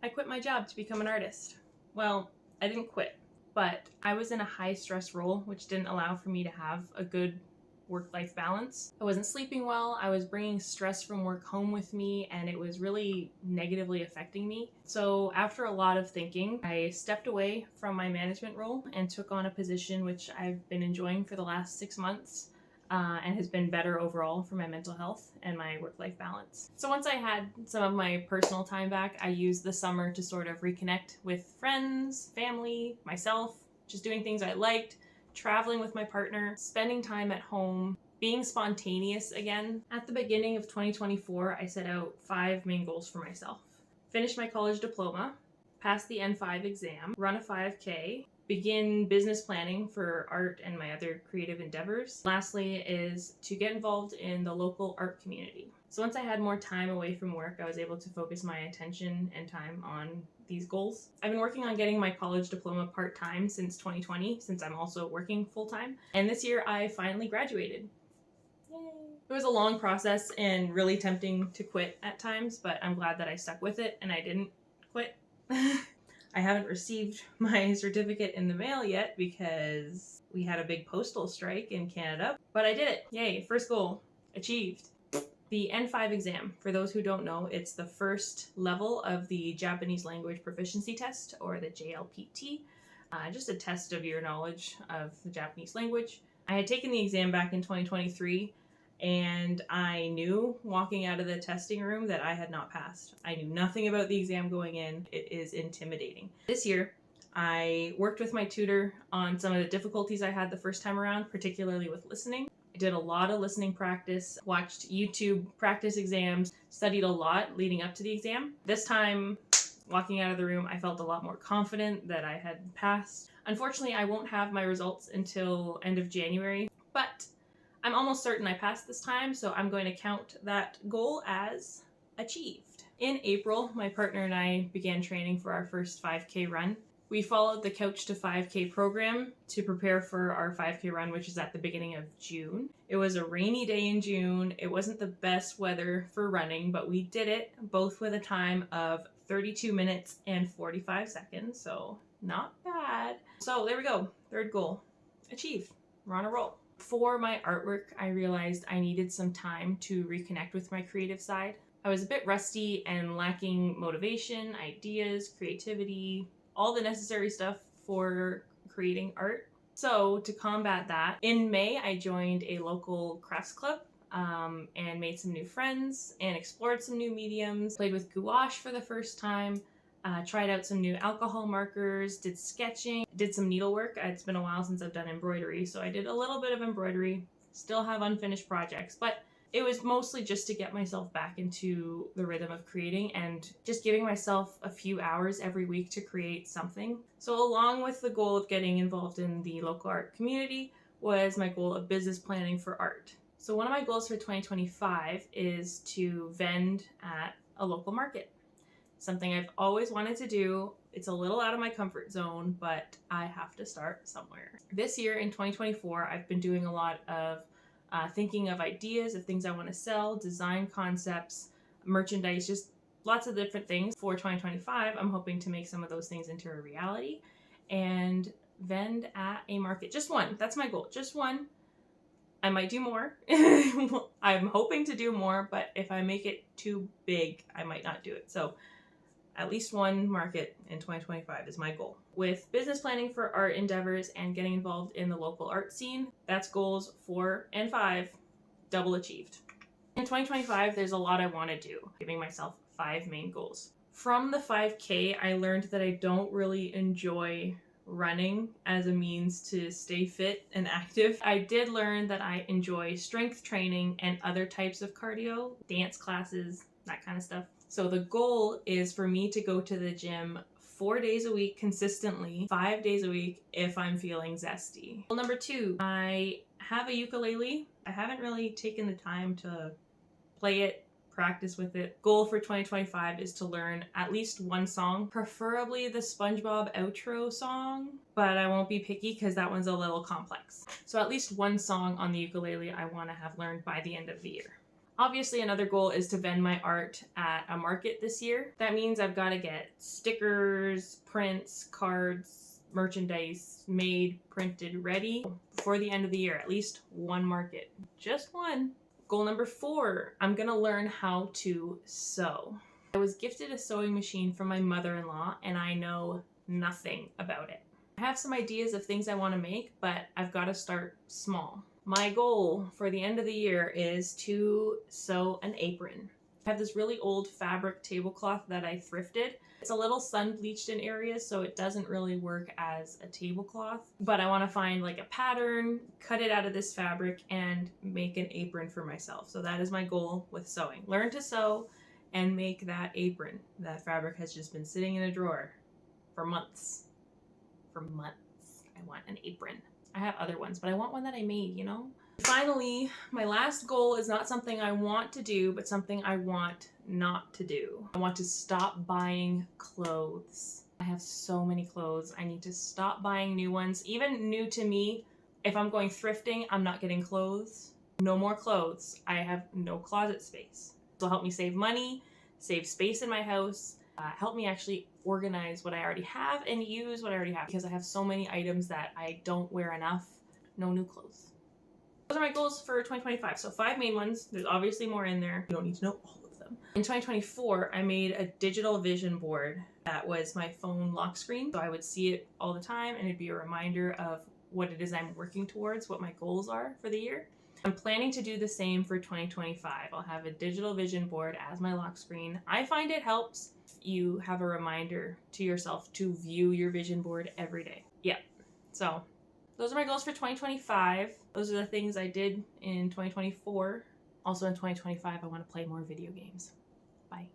I quit my job to become an artist. Well, I didn't quit, but I was in a high stress role, which didn't allow for me to have a good work-life balance. I wasn't sleeping well, I was bringing stress from work home with me, and it was really negatively affecting me. So after a lot of thinking, I stepped away from my management role and took on a position which I've been enjoying for the last 6 months. And has been better overall for my mental health and my work-life balance. So once I had some of my personal time back, I used the summer to sort of reconnect with friends, family, myself, just doing things I liked, traveling with my partner, spending time at home, being spontaneous again. At the beginning of 2024, I set out 5 main goals for myself. Finish my college diploma, pass the N5 exam, run a 5K, begin business planning for art and my other creative endeavors. Lastly is to get involved in the local art community. So once I had more time away from work, I was able to focus my attention and time on these goals. I've been working on getting my college diploma part-time since 2020, since I'm also working full-time. And this year I finally graduated. Yay! It was a long process and really tempting to quit at times, but I'm glad that I stuck with it and I didn't quit. I haven't received my certificate in the mail yet because we had a big postal strike in Canada, but I did it. Yay, first goal achieved. The N5 exam, for those who don't know, it's the first level of the Japanese language proficiency test, or the JLPT, just a test of your knowledge of the Japanese language. I had taken the exam back in 2023, and I knew walking out of the testing room that I had not passed. I knew nothing about the exam going in. It is intimidating. This year, I worked with my tutor on some of the difficulties I had the first time around, particularly with listening. I did a lot of listening practice, watched YouTube practice exams, studied a lot leading up to the exam. This time, walking out of the room, I felt a lot more confident that I had passed. Unfortunately, I won't have my results until end of January, but I'm almost certain I passed this time, so I'm going to count that goal as achieved. In April, my partner and I began training for our first 5K run. We followed the Couch to 5K program to prepare for our 5K run, which is at the beginning of June. It was a rainy day in June. It wasn't the best weather for running, but we did it, both with a time of 32 minutes and 45 seconds, so not bad. So there we go, third goal achieved. We're on a roll. For my artwork, I realized I needed some time to reconnect with my creative side. I was a bit rusty and lacking motivation, ideas, creativity, all the necessary stuff for creating art. So to combat that, in May, I joined a local crafts club and made some new friends and explored some new mediums, played with gouache for the first time, tried out some new alcohol markers, did sketching, did some needlework. It's been a while since I've done embroidery, so I did a little bit of embroidery. Still have unfinished projects, but it was mostly just to get myself back into the rhythm of creating and just giving myself a few hours every week to create something. So along with the goal of getting involved in the local art community was my goal of business planning for art. So one of my goals for 2025 is to vend at a local market. Something I've always wanted to do. It's a little out of my comfort zone, but I have to start somewhere. This year in 2024, I've been doing a lot of thinking of ideas of things I want to sell, design concepts, merchandise, just lots of different things. For 2025, I'm hoping to make some of those things into a reality and vend at a market. Just one. That's my goal. Just one. I might do more. I'm hoping to do more, but if I make it too big, I might not do it. So at least one market in 2025 is my goal. With business planning for art endeavors and getting involved in the local art scene, that's goals 4 and 5, double achieved. In 2025, there's a lot I want to do, giving myself 5 main goals. From the 5K, I learned that I don't really enjoy running as a means to stay fit and active. I did learn that I enjoy strength training and other types of cardio, dance classes, that kind of stuff. So the goal is for me to go to the gym 4 days a week consistently, 5 days a week if I'm feeling zesty. Goal number 2, I have a ukulele. I haven't really taken the time to play it, practice with it. Goal for 2025 is to learn at least one song, preferably the SpongeBob outro song, but I won't be picky because that one's a little complex. So at least one song on the ukulele I want to have learned by the end of the year. Obviously, another goal is to vend my art at a market this year. That means I've got to get stickers, prints, cards, merchandise made, printed, ready before the end of the year. At least one market. Just one. Goal number 4, I'm gonna learn how to sew. I was gifted a sewing machine from my mother-in-law and I know nothing about it. I have some ideas of things I want to make, but I've got to start small. My goal for the end of the year is to sew an apron. I have this really old fabric tablecloth that I thrifted. It's a little sun bleached in areas, so it doesn't really work as a tablecloth. But I want to find like a pattern, cut it out of this fabric, and make an apron for myself. So that is my goal with sewing. Learn to sew and make that apron. That fabric has just been sitting in a drawer for months. For months. I want an apron. I have other ones, but I want one that I made, you know? Finally, my last goal is not something I want to do, but something I want not to do. I want to stop buying clothes. I have so many clothes. I need to stop buying new ones. Even new to me, if I'm going thrifting, I'm not getting clothes. No more clothes. I have no closet space. This will help me save money, save space in my house, help me actually organize what I already have and use what I already have, because I have so many items that I don't wear enough. No new clothes. Those are my goals for 2025. So 5 main ones. There's obviously more in there. You don't need to know all of them. In 2024, I made a digital vision board that was my phone lock screen. So I would see it all the time and it'd be a reminder of what it is I'm working towards, what my goals are for the year. I'm planning to do the same for 2025. I'll have a digital vision board as my lock screen. I find it helps you have a reminder to yourself to view your vision board every day. Yeah. So those are my goals for 2025. Those are the things I did in 2024. Also in 2025, I want to play more video games. Bye.